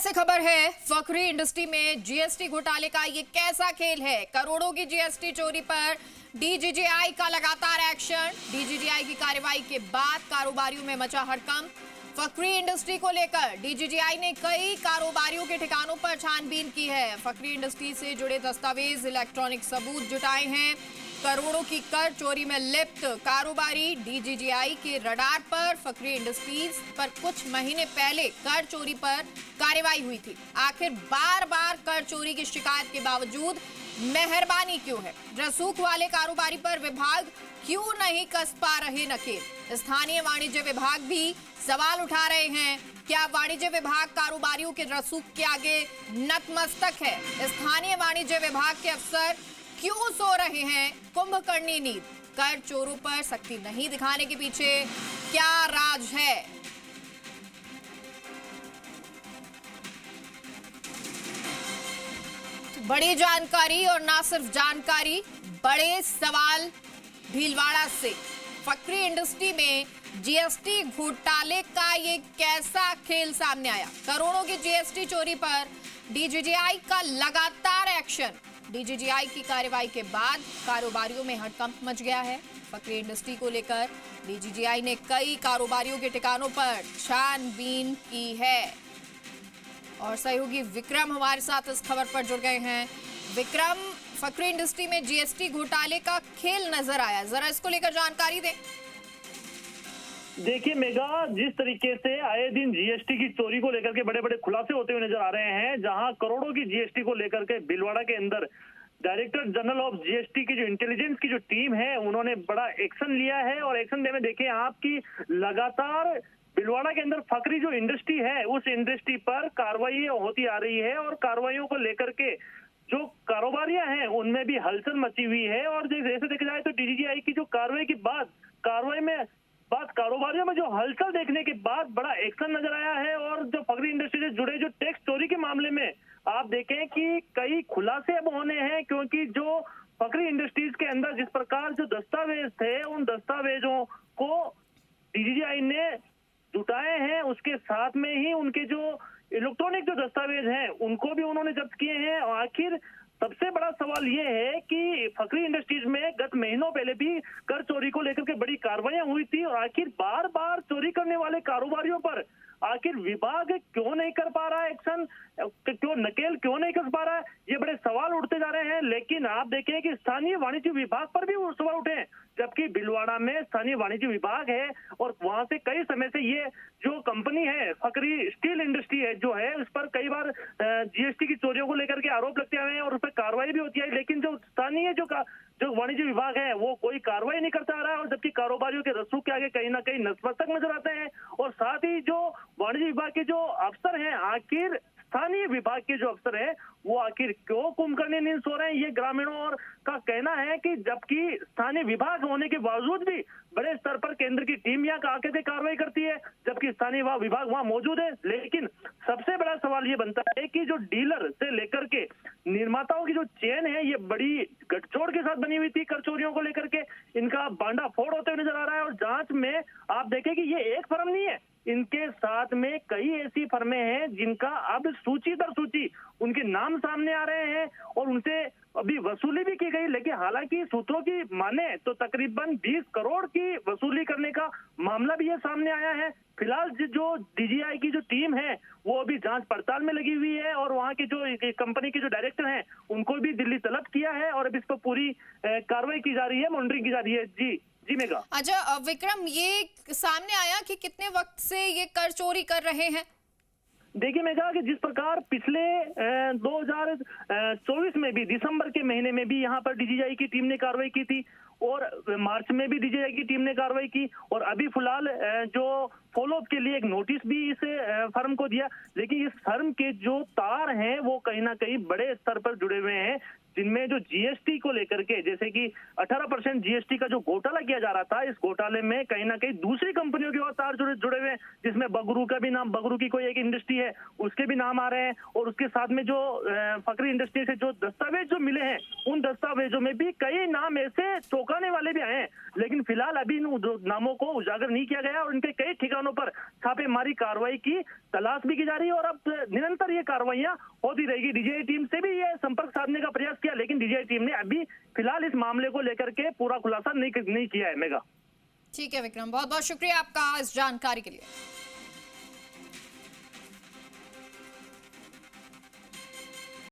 से खबर है, फखरी इंडस्ट्री में जीएसटी घोटाले का ये कैसा खेल है। करोड़ों की जीएसटी चोरी पर डीजीजीआई का लगातार एक्शन। डीजीजीआई की कार्रवाई के बाद कारोबारियों में मचा हड़कंप। फखरी इंडस्ट्री को लेकर डीजीजीआई ने कई कारोबारियों के ठिकानों पर छानबीन की है। फखरी इंडस्ट्री से जुड़े दस्तावेज, इलेक्ट्रॉनिक सबूत जुटाए हैं। करोड़ों की कर चोरी में लिप्त कारोबारी डीजीजीआई के रडार पर। फखरी इंडस्ट्रीज पर कुछ महीने पहले कर चोरी पर कार्रवाई हुई थी। आखिर बार बार कर चोरी की शिकायत के बावजूद मेहरबानी क्यों है? रसूख वाले कारोबारी पर विभाग क्यों नहीं कस पा रहे नकेल? स्थानीय वाणिज्य विभाग भी सवाल उठा रहे हैं। क्या वाणिज्य विभाग कारोबारियों के रसूख के आगे नतमस्तक है? स्थानीय वाणिज्य विभाग के अफसर क्यों सो रहे हैं कुंभकर्णी नींद? कर चोरों पर सख्ती नहीं दिखाने के पीछे क्या राज है? बड़ी जानकारी और ना सिर्फ जानकारी, बड़े सवाल भीलवाड़ा से। फखरी इंडस्ट्री में जीएसटी घोटाले का ये कैसा खेल सामने आया? करोड़ों की जीएसटी चोरी पर डीजीजीआई का लगातार एक्शन। डीजीजीआई की कार्रवाई के बाद कारोबारियों में हड़कंप मच गया है। फखरी इंडस्ट्री को लेकर डीजीजीआई ने कई कारोबारियों के ठिकानों पर छानबीन की है। और सहयोगी विक्रम हमारे साथ इस खबर पर जुड़ गए हैं। विक्रम, फखरी इंडस्ट्री में जीएसटी घोटाले का खेल नजर आया, जरा इसको लेकर जानकारी दें। देखिए मेगा, जिस तरीके से आए दिन जीएसटी की चोरी को लेकर के बड़े बड़े खुलासे होते हुए नजर आ रहे हैं, जहां करोड़ों की जीएसटी को लेकर के भीलवाड़ा के अंदर डायरेक्टर जनरल ऑफ जीएसटी की जो इंटेलिजेंस की जो टीम है, उन्होंने बड़ा एक्शन लिया है। और एक्शन में देखिए आपकी लगातार भीलवाड़ा के अंदर फखरी जो इंडस्ट्री है, उस इंडस्ट्री पर कार्रवाई होती आ रही है। और कार्रवाइयों को लेकर के जो कारोबारियां हैं उनमें भी हलचल मची हुई है। और जैसे देखा जाए तो डीजीजीआई की जो कार्रवाई के बाद कारोबारियों में जो हलचल देखने के बाद बड़ा एक्शन नजर आया है। और जो फखरी इंडस्ट्री से जुड़े जो टैक्स चोरी के मामले में आप देखें कि कई खुलासे अब होने हैं, क्योंकि जो फखरी इंडस्ट्रीज के अंदर जिस प्रकार जो दस्तावेज थे, उन दस्तावेजों को डीजीजीआई ने जुटाए हैं, उसके साथ में ही उनके जो इलेक्ट्रॉनिक जो दस्तावेज हैं उनको भी उन्होंने जब्त किए हैं। और आखिर सबसे बड़ा सवाल ये है कि फखरी इंडस्ट्रीज में गत महीनों पहले भी कर चोरी को लेकर के बड़ी कार्रवाइयां हुई थी। और आखिर बार बार चोरी करने वाले कारोबारियों पर आखिर विभाग क्यों नहीं कर पा रहा है एक्शन, क्यों नकेल क्यों नहीं कस पा रहा है, ये बड़े सवाल उठते जा रहे हैं। लेकिन आप देखें कि स्थानीय वाणिज्य विभाग पर भी वो सवाल उठे हैं, जबकि भीलवाड़ा में स्थानीय वाणिज्य विभाग है और वहां से कई समय से ये जो कंपनी है फखरी स्टील इंडस्ट्री है जो है, उस पर कई बार जीएसटी की चोरियों को लेकर के आरोप लगते हुए हैं और उस पर कार्रवाई भी होती है। लेकिन जो स्थानीय जो वाणिज्य विभाग है वो कोई कार्रवाई नहीं करता आ रहा है। और जबकि कारोबारियों के रसूख के आगे कहीं ना कहीं नतमस्तक नजर आते हैं। और साथ ही जो वाणिज्य विभाग के जो अफसर हैं, आखिर स्थानीय विभाग के जो अफसर हैं वो आखिर क्यों कुंभकर्णी नींद सो रहे हैं, ये ग्रामीणों और का कहना है। कि जबकि स्थानीय विभाग होने के बावजूद भी बड़े स्तर पर केंद्र की टीम यहाँ आकर के कार्रवाई करती है, जबकि स्थानीय विभाग वहां मौजूद है। लेकिन सबसे बड़ा सवाल ये बनता है कि जो डीलर से लेकर के निर्माताओं की जो चेन है, ये बड़ी गठजोड़ के साथ बनी हुई थी। कर चोरियों को लेकर के इनका बांडाफोड़ होते हुए नजर आ रहा है। और जांच में आप देखें कि ये एक फर्म नहीं है, इनके साथ में कई ऐसी फर्में हैं जिनका अब सूची दर सूची उनके नाम सामने आ रहे हैं और उनसे अभी वसूली भी की गई। लेकिन हालांकि सूत्रों की माने तो तकरीबन 20 करोड़ की वसूली करने का मामला भी ये सामने आया है। फिलहाल जो डीजीआई की जो टीम है वो अभी जांच पड़ताल में लगी हुई है और वहां के जो कंपनी के जो डायरेक्टर हैं उनको भी दिल्ली तलब किया है और अब इस पर पूरी कार्रवाई की जा रही है, मॉनिटरिंग की जा रही है। जी मेगा। अच्छा विक्रम, ये सामने आया कि कितने वक्त से ये कर चोरी कर रहे हैं? देखिए मेगा, कि जिस प्रकार पिछले 2024 में भी दिसंबर के महीने में भी यहाँ पर डीजीजीआई की टीम ने कार्रवाई की थी और मार्च में भी डीजीजीआई की टीम ने कार्रवाई की और अभी फिलहाल जो फॉलोअप के लिए एक नोटिस भी इस फर्म को दिया। लेकिन इस फर्म के जो तार हैं वो कहीं ना कहीं बड़े स्तर पर जुड़े हुए हैं, जिनमें जो जीएसटी को लेकर के, जैसे कि 18% जीएसटी का जो घोटाला किया जा रहा था, इस घोटाले में कहीं ना कहीं दूसरी कंपनियों के और तार जुड़े हुए हैं, जिसमें बगरू का भी नाम, बगरू की कोई एक इंडस्ट्री है, उसके भी नाम आ रहे हैं। और उसके साथ में जो फकरी इंडस्ट्री से जो दस्तावेज जो मिले हैं, उन दस्तावेजों में भी कई नाम ऐसे चौंकाने वाले भी आए हैं। लेकिन फिलहाल अभी इन नामों को उजागर नहीं किया गया और इनके कई ठिकानों पर छापेमारी कार्रवाई की तलाश भी की जा रही है। और अब निरंतर ये कार्रवाइयां होती रहेगी। डीजीआई टीम से भी ये संपर्क साधने का प्रयास किया, लेकिन डीजीआई टीम ने अभी फिलहाल इस मामले को लेकर के पूरा खुलासा नहीं किया है। मेगा, ठीक है विक्रम, बहुत बहुत शुक्रिया आपका इस जानकारी के लिए।